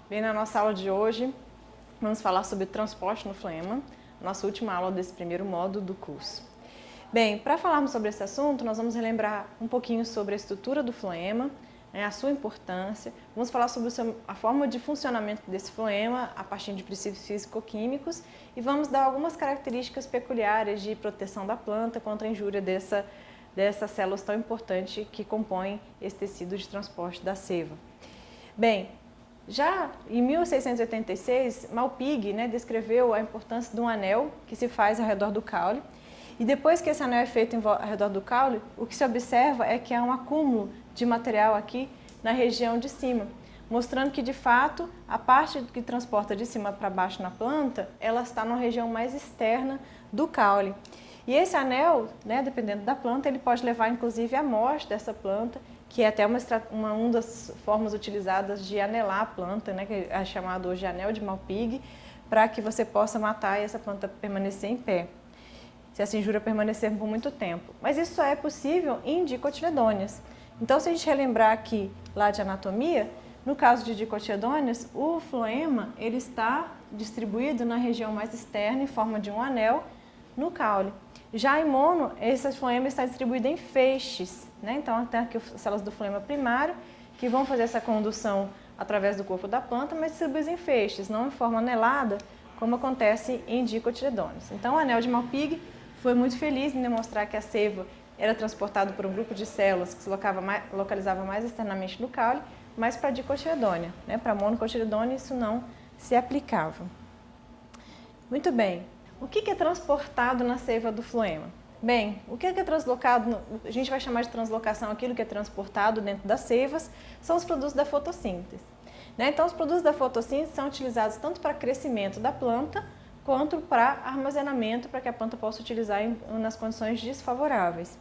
Bem, na nossa aula de hoje, vamos falar sobre transporte no floema, nossa última aula desse primeiro módulo do curso. Bem, para falarmos sobre esse assunto, nós vamos relembrar um pouquinho sobre a estrutura do floema, a sua importância, vamos falar sobre a forma de funcionamento desse floema a partir de princípios físico-químicos e vamos dar algumas características peculiares de proteção da planta contra a injúria dessas células tão importantes que compõem esse tecido de transporte da seiva. Bem, já em 1686, Malpighi descreveu a importância de um anel que se faz ao redor do caule. E depois que esse anel é feito ao redor do caule, o que se observa é que há um acúmulo de material aqui na região de cima, mostrando que, de fato, a parte que transporta de cima para baixo na planta, ela está na região mais externa do caule. E esse anel, dependendo da planta, ele pode levar, inclusive, à morte dessa planta, que é até uma das formas utilizadas de anelar a planta, que é chamado hoje de anel de Malpighi, para que você possa matar e essa planta permanecer em pé, se essa injúria permanecer por muito tempo. Mas isso só é possível em dicotiledôneas. Então, se a gente relembrar aqui lá de anatomia, no caso de dicotiledôneas, o floema ele está distribuído na região mais externa em forma de um anel no caule. Já em mono, esse floema está distribuído em feixes, Então, tem aqui as células do floema primário, que vão fazer essa condução através do corpo da planta, mas distribuídos em feixes, não em forma anelada, como acontece em dicotiledôneas. Então, o anel de Malpighi foi muito feliz em demonstrar que a seiva era transportada por um grupo de células que se localizava mais externamente no caule, mas para dicotiledônea, Para monocotiledônea isso não se aplicava. Muito bem. O que é transportado na seiva do floema? Bem, o que é translocado, a gente vai chamar de translocação aquilo que é transportado dentro das seivas, são os produtos da fotossíntese. Então, os produtos da fotossíntese são utilizados tanto para crescimento da planta, quanto para armazenamento, para que a planta possa utilizar nas condições desfavoráveis.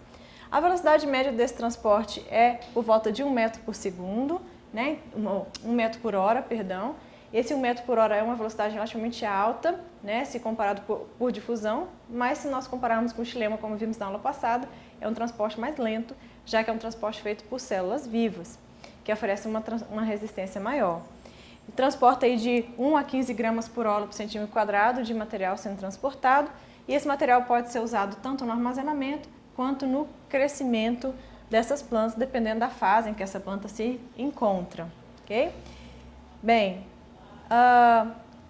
A velocidade média desse transporte é por volta de 1 metro por segundo, 1 metro por hora, perdão. Esse 1 metro por hora é uma velocidade relativamente alta, se comparado por difusão, mas se nós compararmos com o xilema, como vimos na aula passada, é um transporte mais lento, já que é um transporte feito por células vivas, que oferece uma resistência maior. E transporta aí de 1 a 15 gramas por hora por centímetro quadrado de material sendo transportado, e esse material pode ser usado tanto no armazenamento quanto no crescimento dessas plantas, dependendo da fase em que essa planta se encontra. Ok? Bem,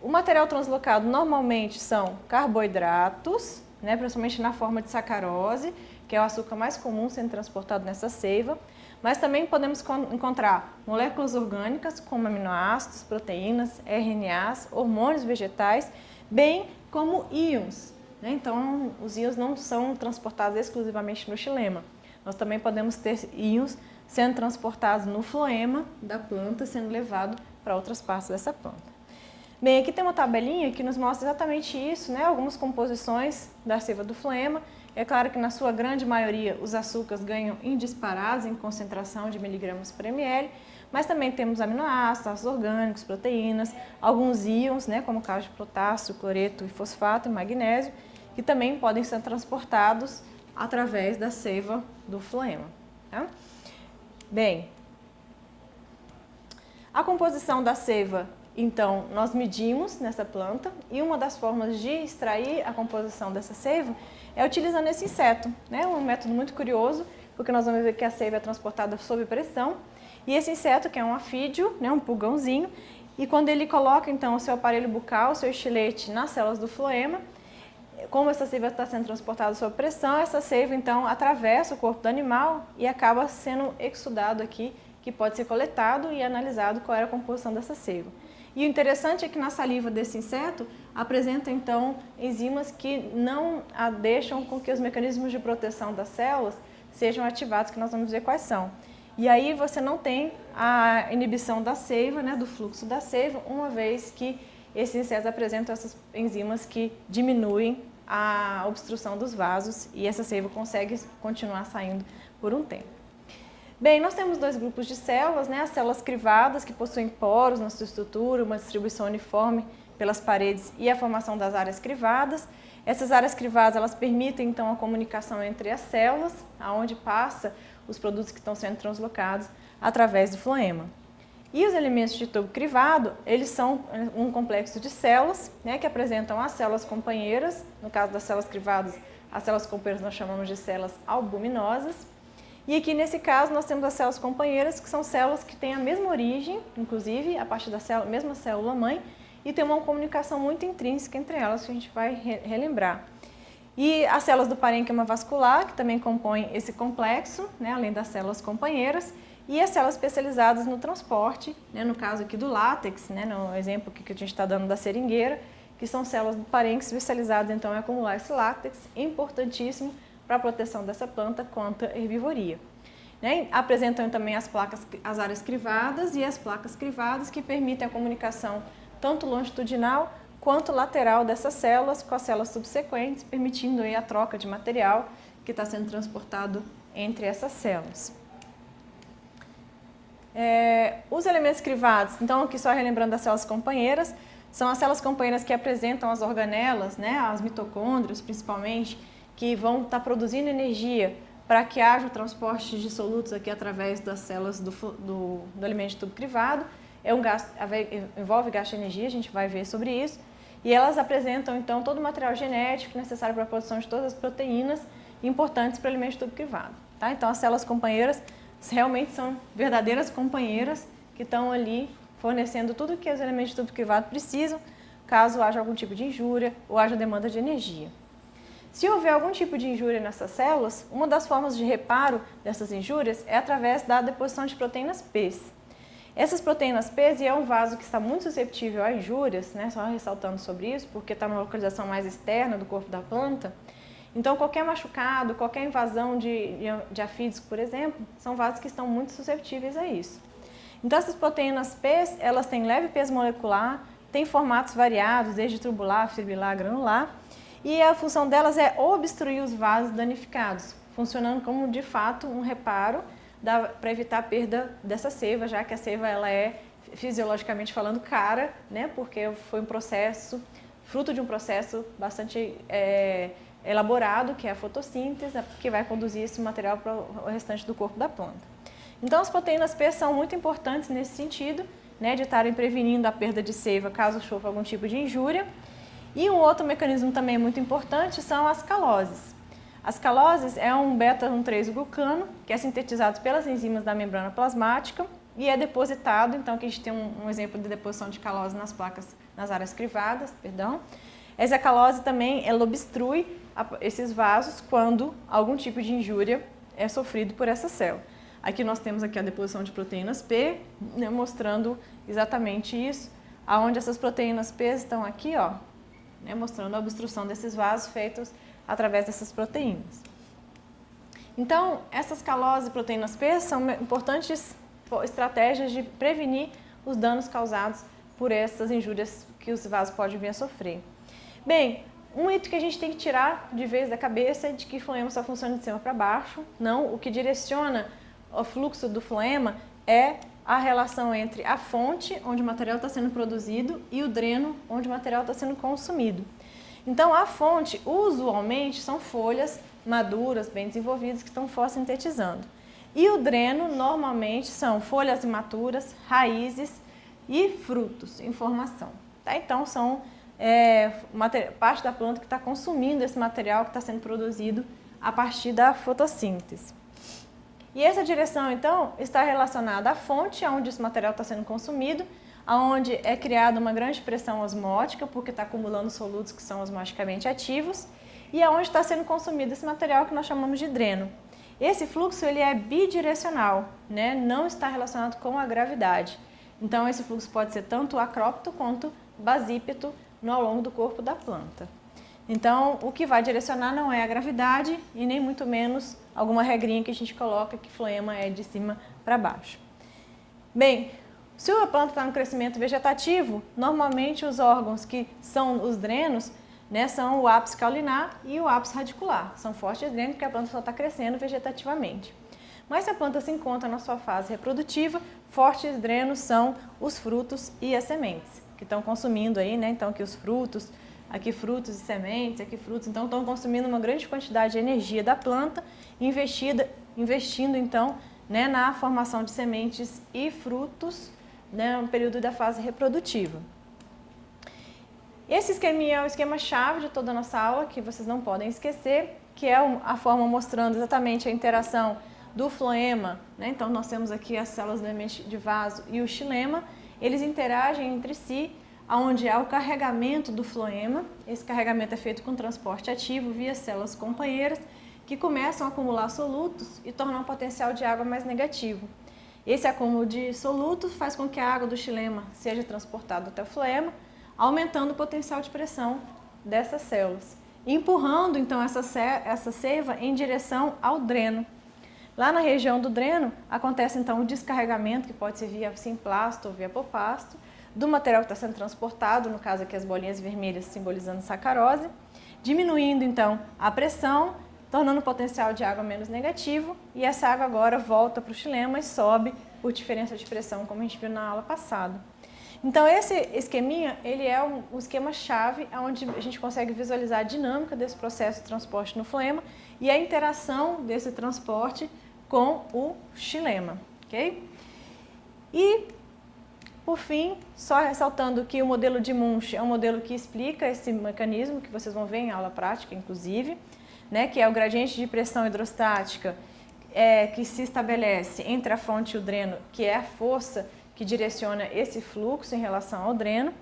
o material translocado normalmente são carboidratos, principalmente na forma de sacarose, que é o açúcar mais comum sendo transportado nessa seiva, mas também podemos encontrar moléculas orgânicas como aminoácidos, proteínas, RNAs, hormônios vegetais, bem como íons. Então, os íons não são transportados exclusivamente no xilema. Nós também podemos ter íons sendo transportados no floema da planta, sendo levado para outras partes dessa planta. Bem, aqui tem uma tabelinha que nos mostra exatamente isso, algumas composições da seiva do floema. É claro que na sua grande maioria os açúcares ganham em disparados em concentração de miligramas por ml, mas também temos aminoácidos, ácidos orgânicos, proteínas, alguns íons, como cálcio, potássio, cloreto e fosfato e magnésio, que também podem ser transportados através da seiva do floema. Bem, a composição da seiva, então, nós medimos nessa planta e uma das formas de extrair a composição dessa seiva é utilizando esse inseto, um método muito curioso, porque nós vamos ver que a seiva é transportada sob pressão e esse inseto, que é um afídeo, um pulgãozinho, e quando ele coloca então o seu aparelho bucal, o seu estilete nas células do floema, como essa seiva está sendo transportada sob pressão, essa seiva então atravessa o corpo do animal e acaba sendo exudado aqui, que pode ser coletado e analisado qual era a composição dessa seiva. E o interessante é que na saliva desse inseto apresenta então enzimas que não deixam com que os mecanismos de proteção das células sejam ativados, que nós vamos ver quais são. E aí você não tem a inibição da seiva, do fluxo da seiva, uma vez que esses insetos apresentam essas enzimas que diminuem a obstrução dos vasos e essa seiva consegue continuar saindo por um tempo. Bem, nós temos dois grupos de células, as células crivadas, que possuem poros na sua estrutura, uma distribuição uniforme pelas paredes e a formação das áreas crivadas. Essas áreas crivadas, elas permitem, então, a comunicação entre as células, aonde passa os produtos que estão sendo translocados através do floema. E os elementos de tubo crivado, eles são um complexo de células, né, que apresentam as células companheiras. No caso das células crivadas, as células companheiras nós chamamos de células albuminosas. E aqui nesse caso nós temos as células companheiras, que são células que têm a mesma origem, inclusive a partir da mesma célula mãe, e tem uma comunicação muito intrínseca entre elas que a gente vai relembrar. E as células do parênquima vascular, que também compõem esse complexo, né, além das células companheiras, e as células especializadas no transporte, né, no caso aqui do látex, né, no exemplo que a gente está dando da seringueira, que são células do parênquima especializadas então em acumular esse látex, importantíssimo para a proteção dessa planta contra a herbivoria. Né? Apresentam também as áreas crivadas e as placas crivadas, que permitem a comunicação tanto longitudinal quanto lateral dessas células com as células subsequentes, permitindo aí a troca de material que está sendo transportado entre essas células. Os elementos crivados, então aqui só relembrando das células companheiras, são as células companheiras que apresentam as organelas, né, as mitocôndrias principalmente, que vão estar produzindo energia para que haja o transporte de solutos aqui através das células do elemento de tubo crivado. Envolve gasto de energia, a gente vai ver sobre isso. E elas apresentam então todo o material genético necessário para a produção de todas as proteínas importantes para o elemento de tubo crivado. Tá? Então as células companheiras realmente são verdadeiras companheiras que estão ali fornecendo tudo o que os elementos de tubo crivado precisam, caso haja algum tipo de injúria ou haja demanda de energia. Se houver algum tipo de injúria nessas células, uma das formas de reparo dessas injúrias é através da deposição de proteínas P. Essas proteínas P, e é um vaso que está muito suscetível a injúrias, né, só ressaltando sobre isso, porque está numa localização mais externa do corpo da planta. Então, qualquer machucado, qualquer invasão de afídeos, por exemplo, são vasos que estão muito suscetíveis a isso. Então, essas proteínas P, elas têm leve peso molecular, têm formatos variados, desde tubular, fibrilar, granular, e a função delas é obstruir os vasos danificados, funcionando como, de fato, um reparo para evitar a perda dessa seiva, já que a seiva ela é, fisiologicamente falando, cara, né, porque foi um processo, fruto de um processo bastante elaborado, que é a fotossíntese, que vai conduzir esse material para o restante do corpo da planta. Então, as proteínas P são muito importantes nesse sentido, né, de estarem prevenindo a perda de seiva caso sofra algum tipo de injúria. E um outro mecanismo também muito importante são as caloses. As caloses é um beta-1,3-glucano, que é sintetizado pelas enzimas da membrana plasmática e é depositado, então aqui a gente tem um exemplo de deposição de calose nas placas, nas áreas crivadas, perdão. Essa calose também, ela obstrui esses vasos quando algum tipo de injúria é sofrido por essa célula. Aqui nós temos aqui a deposição de proteínas P, né, mostrando exatamente isso, aonde essas proteínas P estão aqui, ó, né, mostrando a obstrução desses vasos feitos através dessas proteínas. Então, essas caloses e proteínas P são importantes estratégias de prevenir os danos causados por essas injúrias que os vasos podem vir a sofrer. Bem, um mito que a gente tem que tirar de vez da cabeça é de que floema só funciona de cima para baixo. Não, o que direciona o fluxo do floema é a relação entre a fonte, onde o material está sendo produzido, e o dreno, onde o material está sendo consumido. Então, a fonte, usualmente, são folhas maduras, bem desenvolvidas, que estão fotossintetizando. E o dreno, normalmente, são folhas imaturas, raízes e frutos em formação. Tá? Então, são parte da planta que está consumindo esse material que está sendo produzido a partir da fotossíntese. E essa direção, então, está relacionada à fonte, onde esse material está sendo consumido, onde é criada uma grande pressão osmótica, porque está acumulando solutos que são osmoticamente ativos, e aonde está sendo consumido esse material que nós chamamos de dreno. Esse fluxo ele é bidirecional, né? Não está relacionado com a gravidade. Então, esse fluxo pode ser tanto acrópito quanto basípeto ao longo do corpo da planta. Então, o que vai direcionar não é a gravidade e nem muito menos alguma regrinha que a gente coloca que floema é de cima para baixo. Bem, se a planta está no crescimento vegetativo, normalmente os órgãos que são os drenos, né, são o ápice caulinar e o ápice radicular. São fortes drenos porque a planta só está crescendo vegetativamente. Mas se a planta se encontra na sua fase reprodutiva, fortes drenos são os frutos e as sementes, que estão consumindo aí, né, então aqui os frutos, aqui frutos e sementes, aqui frutos, então estão consumindo uma grande quantidade de energia da planta, investindo então, né, na formação de sementes e frutos né, um período da fase reprodutiva. Esse esqueminha é o esquema-chave de toda a nossa aula, que vocês não podem esquecer, que é a forma mostrando exatamente a interação do floema, né? Então nós temos aqui as células do ambiente de vaso e o xilema, eles interagem entre si, onde há o carregamento do floema. Esse carregamento é feito com transporte ativo via células companheiras, que começam a acumular solutos e tornar o potencial de água mais negativo. Esse acúmulo de solutos faz com que a água do xilema seja transportada até o floema, aumentando o potencial de pressão dessas células, empurrando então essa seiva em direção ao dreno. Lá na região do dreno acontece então o descarregamento, que pode ser via simplasto ou via apopasto, do material que está sendo transportado, no caso aqui as bolinhas vermelhas simbolizando sacarose, diminuindo então a pressão, tornando o potencial de água menos negativo, e essa água agora volta para o xilema e sobe por diferença de pressão, como a gente viu na aula passada. Então esse esqueminha, ele é um esquema-chave, onde a gente consegue visualizar a dinâmica desse processo de transporte no floema e a interação desse transporte com o xilema, ok? E, por fim, só ressaltando que o modelo de Munch é um modelo que explica esse mecanismo, que vocês vão ver em aula prática, inclusive, né, que é o gradiente de pressão hidrostática que se estabelece entre a fonte e o dreno, que é a força que direciona esse fluxo em relação ao dreno,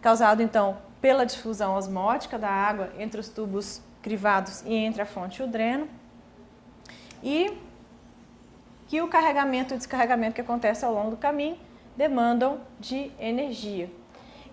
causado então pela difusão osmótica da água entre os tubos crivados e entre a fonte e o dreno, e que o carregamento e o descarregamento que acontece ao longo do caminho demandam de energia.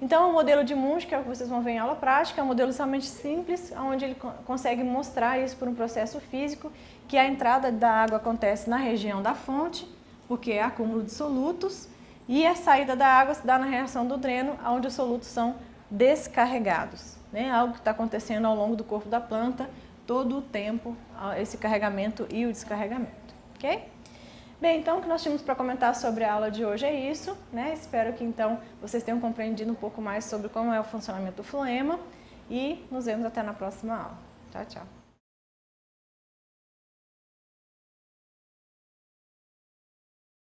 Então o modelo de Munch, que é o que vocês vão ver em aula prática, é um modelo extremamente simples, onde ele consegue mostrar isso por um processo físico, que a entrada da água acontece na região da fonte, porque é acúmulo de solutos, e a saída da água se dá na reação do dreno, onde os solutos são descarregados, né? Algo que está acontecendo ao longo do corpo da planta, todo o tempo, esse carregamento e o descarregamento, ok? Bem, então o que nós tínhamos para comentar sobre a aula de hoje é isso, né? Espero que então vocês tenham compreendido um pouco mais sobre como é o funcionamento do floema e nos vemos até na próxima aula. Tchau, tchau!